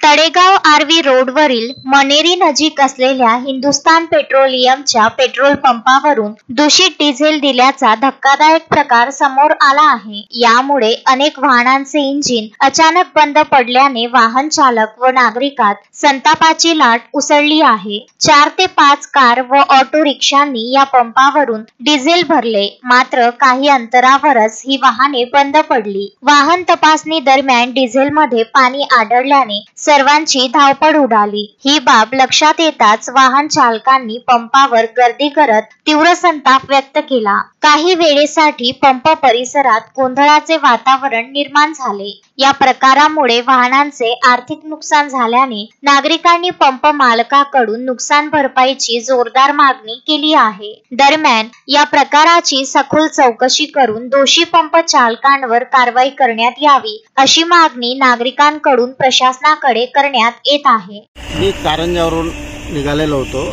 तळेगाव आर्वी रोडवरील मनेरी नजीक असलेल्या हिंदुस्थान पेट्रोलियमच्या पेट्रोल पंपावरून दूषित डिझेल दिल्याचा धक्कादायक प्रकार समोर आला आहे। यामुळे अनेक वाहनांचे इंजिन अचानक बंद पडल्याने वाहन चालक व नागरिकात संतापाची लाट उसळली आहे। 4 ते 5 कार व ऑटो रिक्षांनी या पंपावरून डिझेल भरले, मात्र काही अंतरावरच ही वाहने बंद पडली। वाहन तपासणी दरम्यान डिझेलमध्ये पाणी आढळल्याने सर्वांची धावपळ उडाली। ही बाब लक्षात येताच वाहन चालकांनी पंपावर गर्दी करत तीव्र संताप व्यक्त केला। काही वेळेसाठी पंप परिसरात गोंधळाचे वातावरण निर्माण झाले। या प्रकारामुळे वाहनांचे आर्थिक नुकसान झाल्याने नागरिकांनी पंप मालकाकडून नुकसान भरपाईची जोरदार मागणी केली आहे। दरम्यान या प्रकाराची सखोल चौकशी करून दोषी पंप चालकांवर कारवाई करण्यात यावी, अशी मागणी नागरिकांकडून प्रशासनाकडे करण्यात येत आहे। मी कारंजावरून निघालेलो होतो।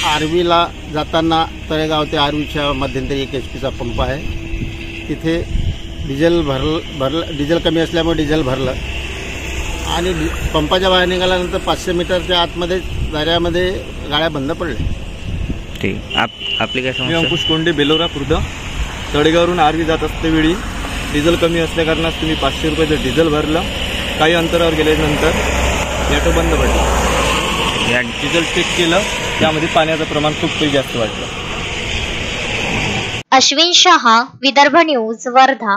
आर्वीला जाताना तळेगाव ते आर्वीच्या मध्यंतरी एक HP चा पंप आहे। तिथे डिझेल कमी असल्यामुळे डिझेल भरलं आणि पंपाच्या बाहेर निघाल्यानंतर 500 मीटरच्या आतमध्ये दऱ्यामध्ये गाड्या बंद पडल्या। ठीक, आपली काय समस्या? मी अंकुश कोंडे, बेलोरा खुर्द। तळेगावरून आर्वी जात असतेवेळी डिझेल कमी असल्याकारणास तुम्ही 500 रुपयाचं डिझेल भरलं। काही अंतरावर गेल्यानंतर ऑटो बंद पडला। या डिझेल चेक केलं, त्यामध्ये पाण्याचं प्रमाण खूप जास्त वाटलं। अश्विन शहा, विदर्भ न्यूज, वर्धा।